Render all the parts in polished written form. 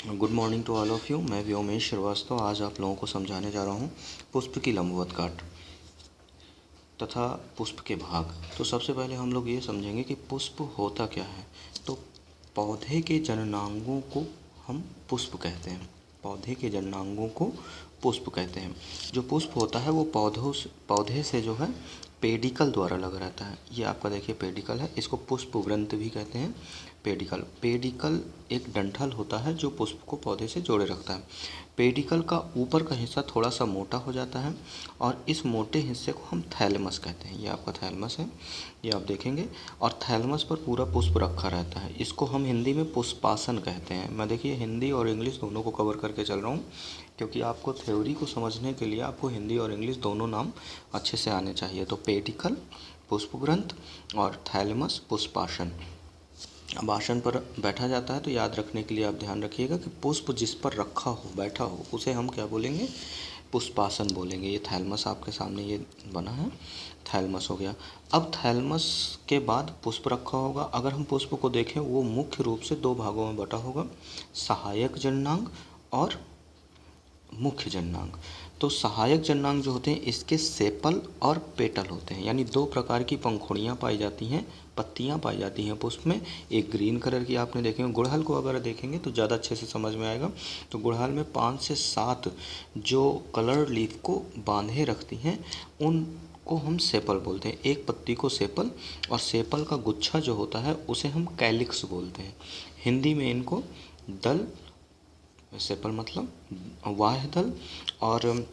Good morning to all of you. मैं व्योमेश श्रीवास्तव आज आप लोगों को समझाने जा रहा हूँ पुष्प की लंबवत काट तथा पुष्प के भाग। तो सबसे पहले हम लोग ये समझेंगे कि पुष्प होता क्या है। तो पौधे के जननांगों को हम पुष्प कहते हैं। पौधे के जननांगों को पुष्प कहते हैं। जो पुष्प होता है वो पौधे से जो है पेडिकल द्वारा लगा रहता है। ये आपका देखिए पेडिकल है, इसको पुष्प वृंत भी कहते हैं। पेडिकल एक डंठल होता है जो पुष्प को पौधे से जोड़े रखता है। पेडिकल का ऊपर का हिस्सा थोड़ा सा मोटा हो जाता है और इस मोटे हिस्से को हम थैलेमस कहते हैं। ये आपका थैलेमस है, ये आप देखेंगे। और थैलेमस पर पूरा पुष्प रखा रहता है। इसको हम हिंदी में पुष्पासन कहते हैं। मैं देखिए हिंदी और इंग्लिश दोनों को कवर करके चल रहा हूँ, क्योंकि आपको थ्योरी को समझने के लिए आपको हिंदी और इंग्लिश दोनों नाम अच्छे से आने चाहिए। तो पेडिकल पुष्पग्रंथ और थैलेमस पुष्पासन। अब आसन पर बैठा जाता है तो याद रखने के लिए आप ध्यान रखिएगा कि पुष्प जिस पर रखा हो, बैठा हो, उसे हम क्या बोलेंगे? पुष्पासन बोलेंगे। ये थैलेमस आपके सामने ये बना है, थैलेमस हो गया। अब थैलेमस के बाद पुष्प रखा होगा। अगर हम पुष्प को देखें वो मुख्य रूप से दो भागों में बटा होगा, सहायक जननांग और मुख्य जननांग। तो सहायक जननांग जो होते हैं इसके सेपल और पेटल होते हैं, यानी दो प्रकार की पंखुड़ियाँ पाई जाती हैं, पत्तियाँ पाई जाती हैं पुष्प में। एक ग्रीन कलर की आपने देखेंगे, गुड़हल को अगर देखेंगे तो ज़्यादा अच्छे से समझ में आएगा। तो गुड़हल में 5 से 7 जो कलर लीफ को बांधे रखती हैं उनको हम सेपल बोलते हैं। एक पत्ती को सेपल, और सेपल का गुच्छा जो होता है उसे हम कैलिक्स बोलते हैं। हिंदी में इनको दल, सेपल मतलब बाह्य दल, और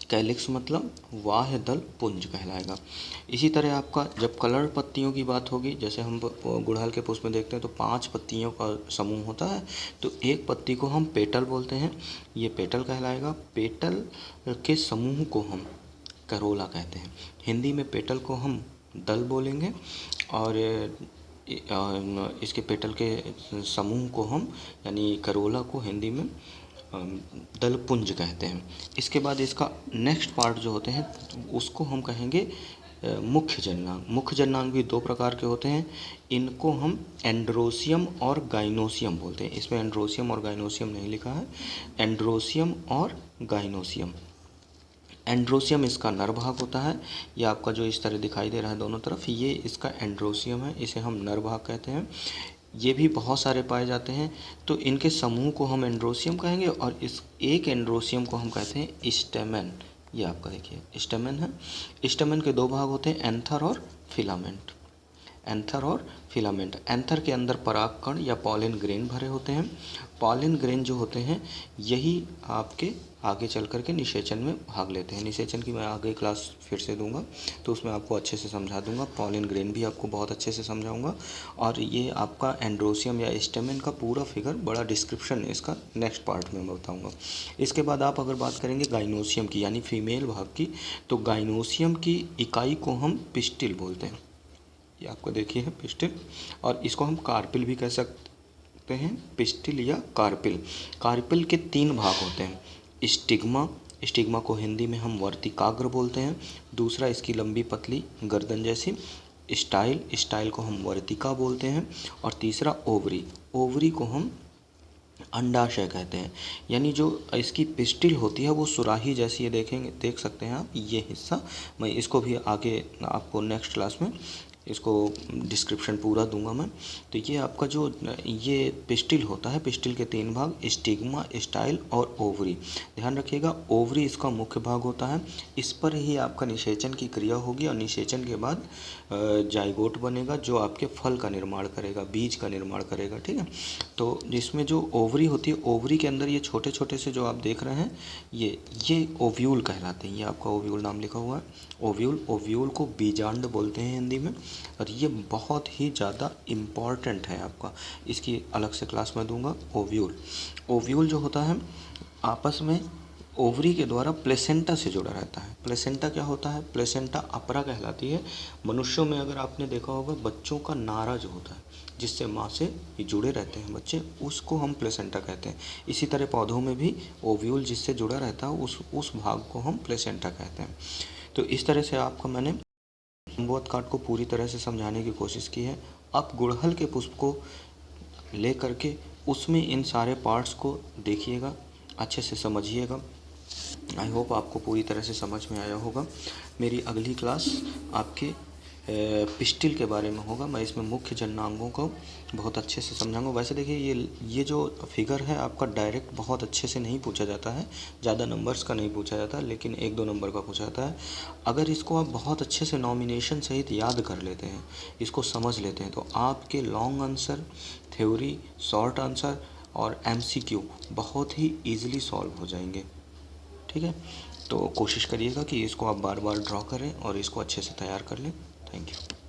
कैलिक्स मतलब बाह्य दल पुंज कहलाएगा। इसी तरह आपका जब कलर पत्तियों की बात होगी, जैसे हम गुड़हल के पुष्प में देखते हैं तो 5 पत्तियों का समूह होता है। तो एक पत्ती को हम पेटल बोलते हैं, ये पेटल कहलाएगा। पेटल के समूह को हम करोला कहते हैं। हिंदी में पेटल को हम दल बोलेंगे और इसके पेटल के समूह को हम, यानी करोला को हिंदी में दलपुंज कहते हैं। इसके बाद इसका नेक्स्ट पार्ट जो होते हैं उसको हम कहेंगे मुख्य जननांग। मुख्य जननांग भी दो प्रकार के होते हैं। इनको हम एंड्रोसियम और गाइनोसियम बोलते हैं। इसमें एंड्रोसियम और गाइनोसियम नहीं लिखा है, एंड्रोसियम और गाइनोसियम। एंड्रोसियम इसका नर भाग होता है। ये आपका जो इस तरह दिखाई दे रहा है दोनों तरफ, ये इसका एंड्रोसियम है, इसे हम नर भाग कहते हैं। ये भी बहुत सारे पाए जाते हैं, तो इनके समूह को हम एंड्रोसियम कहेंगे और इस एक एंड्रोसियम को हम कहते हैं स्टेमेन। ये आपका देखिए स्टेमेन है। स्टेमेन के दो भाग होते हैं, एंथर और फिलामेंट। एंथर और फिलामेंट। एंथर के अंदर परागकण या पॉलिन ग्रेन भरे होते हैं। पॉलिन ग्रेन जो होते हैं यही आपके आगे चल कर के निषेचन में भाग लेते हैं। निषेचन की मैं आगे क्लास फिर से दूंगा तो उसमें आपको अच्छे से समझा दूंगा। पॉलिन ग्रेन भी आपको बहुत अच्छे से समझाऊंगा। और ये आपका एंड्रोसियम या स्टेमेन का पूरा फिगर, बड़ा डिस्क्रिप्शन इसका नेक्स्ट पार्ट में मैं बताऊँगा। इसके बाद आप अगर बात करेंगे गाइनोसियम की, यानी फीमेल भाग की, तो गाइनोसियम की इकाई को हम पिस्टिल बोलते हैं। ये आपको देखिए है पिस्टिल, और इसको हम कार्पिल भी कह सकते हैं, पिस्टिल या कार्पिल। कार्पिल के 3 भाग होते हैं, स्टिग्मा। स्टिग्मा को हिंदी में हम वर्तिकाग्र बोलते हैं। दूसरा इसकी लंबी पतली गर्दन जैसी स्टाइल को हम वर्तिका बोलते हैं। और तीसरा ओवरी। ओवरी को हम अंडाशय कहते हैं। यानी जो इसकी पिस्टिल होती है वो सुराही जैसी है, देख सकते हैं आप ये हिस्सा। मैं इसको भी आगे आपको नेक्स्ट क्लास में इसको डिस्क्रिप्शन पूरा दूंगा मैं। तो ये आपका जो ये पिस्टिल होता है, पिस्टिल के 3 भाग, स्टिग्मा, स्टाइल और ओवरी। ध्यान रखिएगा ओवरी इसका मुख्य भाग होता है। इस पर ही आपका निषेचन की क्रिया होगी और निषेचन के बाद जाइगोट बनेगा जो आपके फल का निर्माण करेगा, बीज का निर्माण करेगा। ठीक है। तो इसमें जो ओवरी होती है, ओवरी के अंदर ये छोटे छोटे से जो आप देख रहे हैं ये ओव्यूल कहलाते हैं। ये आपका ओव्यूल नाम लिखा हुआ है, ओव्यूल। ओव्यूल को बीजांड बोलते हैं हिंदी में, और ये बहुत ही ज़्यादा इम्पॉर्टेंट है आपका। इसकी अलग से क्लास में दूंगा। ओव्यूल, ओव्यूल जो होता है आपस में ओवरी के द्वारा प्लेसेंटा से जुड़ा रहता है। प्लेसेंटा क्या होता है? प्लेसेंटा अपरा कहलाती है। मनुष्यों में अगर आपने देखा होगा बच्चों का नारा जो होता है जिससे माँ से ये जुड़े रहते हैं बच्चे, उसको हम प्लेसेंटा कहते हैं। इसी तरह पौधों में भी ओव्यूल जिससे जुड़ा रहता है उस भाग को हम प्लेसेंटा कहते हैं। तो इस तरह से आपको मैंने लंबवत काट को पूरी तरह से समझाने की कोशिश की है। अब गुड़हल के पुष्प को ले करके उसमें इन सारे पार्ट्स को देखिएगा, अच्छे से समझिएगा। आई होप आपको पूरी तरह से समझ में आया होगा। मेरी अगली क्लास आपके पिस्टिल के बारे में होगा। मैं इसमें मुख्य जननांगों को बहुत अच्छे से समझाऊंगा। वैसे देखिए ये जो फिगर है आपका डायरेक्ट बहुत अच्छे से नहीं पूछा जाता है, ज़्यादा नंबर्स का नहीं पूछा जाता, लेकिन 1-2 नंबर का पूछा जाता है। अगर इसको आप बहुत अच्छे से नॉमिनेशन सहित याद कर लेते हैं, इसको समझ लेते हैं, तो आपके long answer, theory, short answer और MCQ बहुत ही ईजिली सॉल्व हो जाएंगे। ठीक है, तो कोशिश करिएगा कि इसको आप बार बार ड्रॉ करें और इसको अच्छे से तैयार कर लें। Thank you.